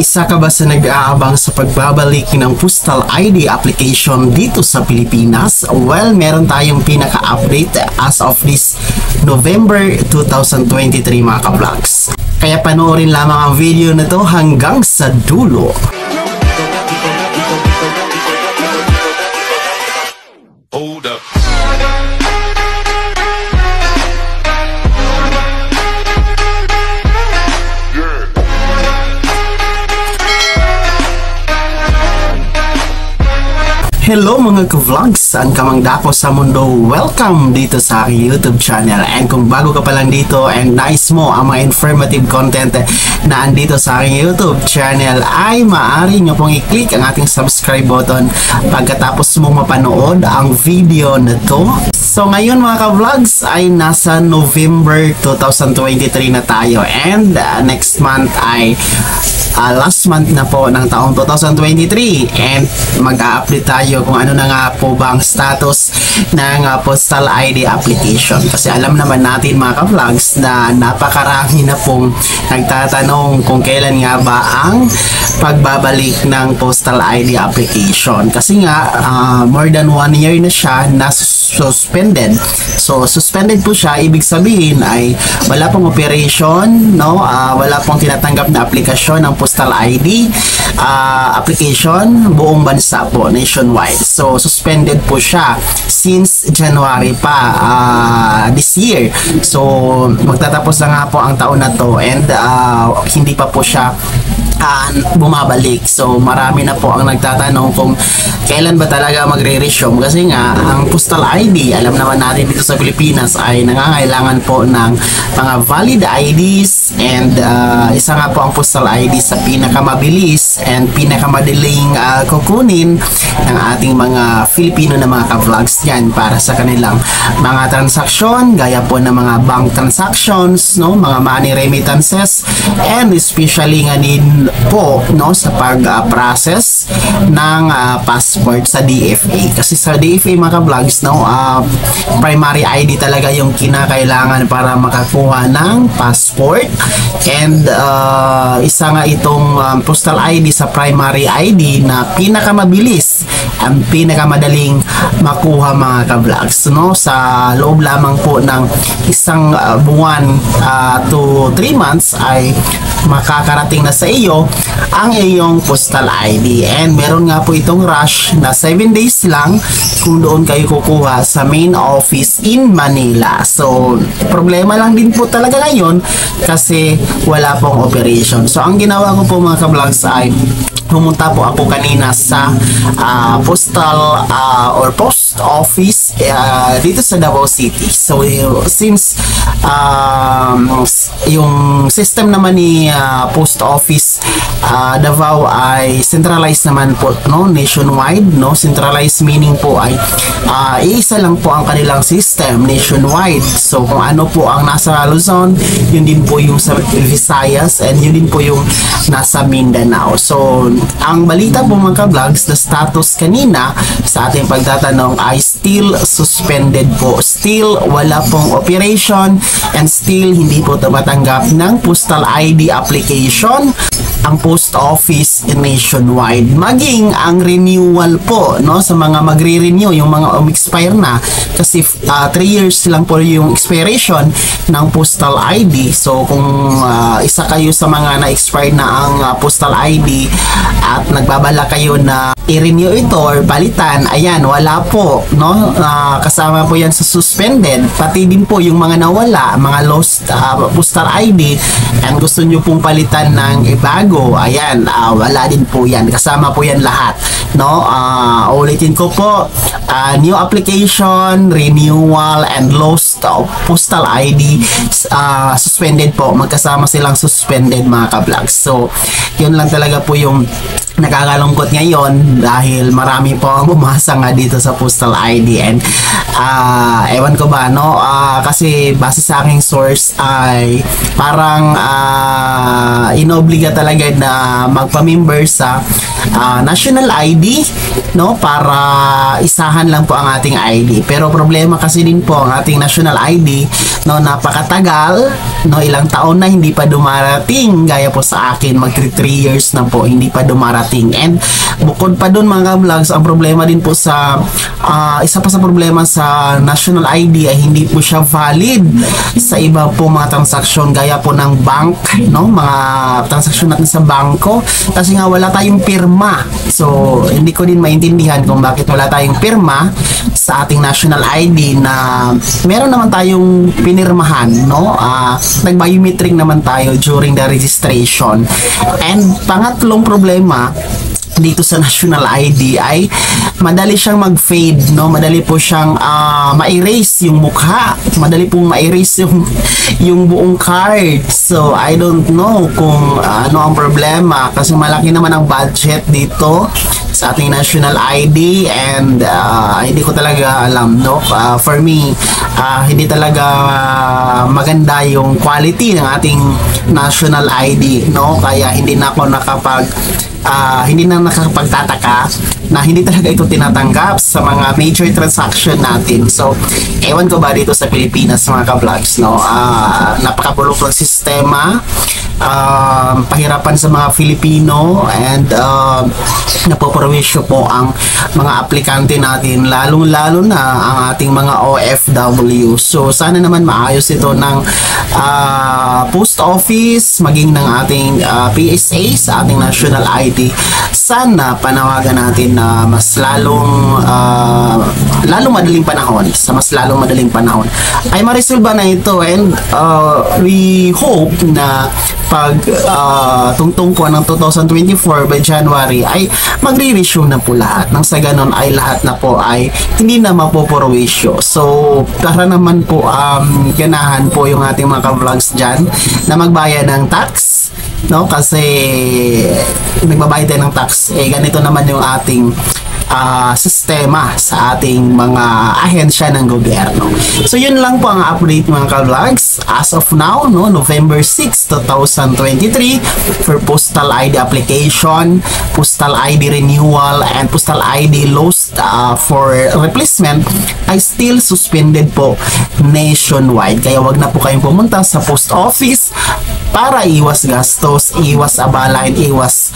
Isa ka ba sa nag-aabang sa pagbabalik ng Postal ID application dito sa Pilipinas? Well, meron tayong pinaka-update as of this November 2023 mga ka-vlogs. Kaya panoorin lamang ang video na to hanggang sa dulo. Hold up. Hello mga ka-vlogs! Saan ka mang dako sa mundo? Welcome dito sa aking YouTube channel. And kung bago ka pa lang dito and nice mo ang mga informative content na andito sa aking YouTube channel, ay maaari nyo pong i-click ang ating subscribe button pagkatapos mong mapanood ang video na to. So ngayon mga ka-vlogs ay nasa November 2023 na tayo, and next month ay last month na po ng taong 2023, and mag-a-update tayo kung ano na nga po ba ang status ng Postal ID application. Kasi alam naman natin mga ka-vlogs na napakarami na pong nagtatanong kung kailan nga ba ang pagbabalik ng Postal ID application. Kasi nga more than 1 year na siya na suspended. So suspended po siya, ibig sabihin ay wala pong operation, no? Wala pong tinatanggap na aplikasyon ng Postal ID application buong bansa po, nationwide. So suspended po siya since January pa this year. So magtatapos na nga po ang taon na to, and hindi pa po siya bumabalik. So marami na po ang nagtatanong kung kailan ba talaga magre-resume, kasi nga ang Postal ID, alam naman natin dito sa Pilipinas, ay nangangailangan po ng mga valid IDs, and isa nga po ang Postal ID sa pinakamabilis and pinakamadaling kukunin ng ating mga Filipino na mga ka-vlogs yan para sa kanilang mga transaksyon, gaya po ng mga bank transactions, no, mga money remittances, and especially nga din po, no, sa pag-process ng passport sa DFA. Kasi sa DFA mga ka-vlogs, no, primary ID talaga yung kinakailangan para makakuha ng passport, and isa nga itong Postal ID sa primary ID na pinakamabilis ang pinakamadaling makuha mga ka-vlogs, no, sa loob lamang po ng isang buwan to 3 months ay makakarating na sa iyo ang iyong Postal ID. And meron nga po itong rush na 7 days lang kung doon kayo kukuha sa main office in Manila. So problema lang din po talaga ngayon kasi wala pong operation. So ang ginawa ko po mga ka-vlogs ay pumunta po ako kanina sa postal or post office dito sa Davao City. So since yung system naman ni post office Davao ay centralized naman po, no, nationwide, no, centralized meaning po ay iisa lang po ang kanilang system nationwide. So kung ano po ang nasa Luzon, yun din po yung sa Visayas, and yun din po yung nasa Mindanao. So ang balita po mga ka-vlogs, the status kanina sa ating pagtatanong ay still suspended po. Still wala pong operation, and still hindi po tumatanggap ng Postal ID application ang post office nationwide. Maging ang renewal po, no, sa mga magre-renew, yung mga expire na, kasi 3 years lang po yung expiration ng Postal ID. So kung isa kayo sa mga na-expire na ang Postal ID at nagbabala kayo na i-renew ito or palitan, ayan, wala po, no, kasama po yan sa suspended. Pati din po yung mga nawala, mga lost Postal ID, and gusto nyo pong palitan ng ibago, ayan, wala din po yan, kasama po yan lahat, no. Ulitin ko po, new application, renewal, and lost Postal ID suspended po, magkasama silang suspended mga ka-vlogs. So yun lang talaga po yung nakakalungkot ngayon, dahil marami po ang bumasa nga dito sa Postal ID, and ewan ko ba, no, kasi base sa aking source ay parang inobliga talaga na magpa-member sa national ID, no, para isahan lang po ang ating ID. Pero problema kasi din po ang ating national ID no, napakatagal, no, ilang taon na hindi pa dumarating, gaya po sa akin, mag 3 years na po hindi pa dumarating. And bukod pa dun mga vlogs, ang problema din po sa isa pa sa problema sa national ID ay hindi po siya valid sa iba po mga transaksyon, gaya po ng bank, no, mga transaksyon natin sa bangko, kasi nga wala tayong pirma. So hindi ko din maintindihan kung bakit wala tayong pirma sa ating national ID na meron naman tayong pinirmahan, no? Nag-biometric naman tayo during the registration. And pangatlong problema dito sa national ID ay madali siyang mag-fade, no? Madali po siyang ma-erase yung mukha, madali pong ma-erase yung buong card. So I don't know kung ano ang problema, kasi malaki naman ang budget dito sa ating national ID, and hindi ko talaga alam, no? For me, hindi talaga maganda yung quality ng ating national ID, no? Kaya hindi na ako hindi na nakakapagtataka na hindi talaga ito tinatanggap sa mga major transaction natin. So, ewan ko ba dito sa Pilipinas mga ka-vlogs, no? Napakabulok ng sistema, pahirapan sa mga Filipino, and napoprowisyo po ang mga aplikante natin, lalong-lalo na ang ating mga OFW. So, sana naman maayos ito ng post office, maging ng ating PSA sa ating national ID. Sana panawagan natin na mas lalong madaling panahon, sa mas lalong madaling panahon ay maresolba na ito, and we hope na pag tungtong ko ng 2024 by January ay magre-resume na po lahat, nang sa ganon ay lahat na po ay hindi na mapoporwisyo. So para naman po ganahan po yung ating mga ka-vlogs dyan na magbayad ng tax, no? Kasi nagbabayad tayo ng tax, ganito naman yung ating sistema sa ating mga ahensya ng gobyerno. So yun lang po ang update mga ka-vlogs as of now, no, November 6, 2023, for postal ID application, postal ID renewal, and postal ID lost for replacement ay still suspended po nationwide. Kaya wag na po kayong pumunta sa post office para iwas gastos, iwas abala, and iwas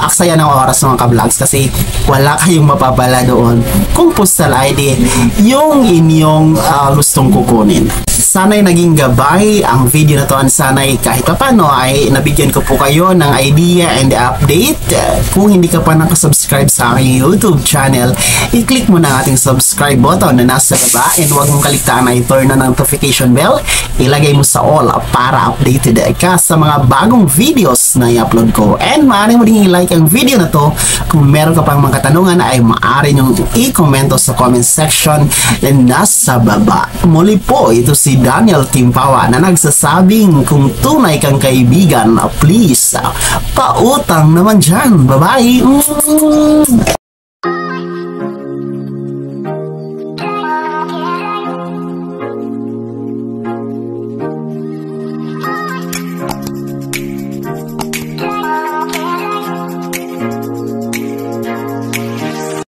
aksaya ng oras mga ka-vlogs, kasi wala kayong mapapala doon kung postal ID yung inyong gustong kukunin. Sana'y naging gabay ang video na to, at sana'y kahit papano ay nabigyan ko po kayo ng idea and update. Kung hindi ka pa nakasubscribe sa aking YouTube channel, i-click mo na ang ating subscribe button na nasa baba, and huwag mong kaligtaan na i-turn na notification bell. Ilagay mo sa all para updated ka sa mga bagong videos na i-upload ko. And maaari mo din i-like ang video na to. Kung meron ka pang mga katanungan ay maaari nyo i-komento sa comment section na nasa baba. Muli po, ito si Daniel Timpawa na nagsasabing kung tunay kang kaibigan, please, pautang naman dyan. Bye-bye!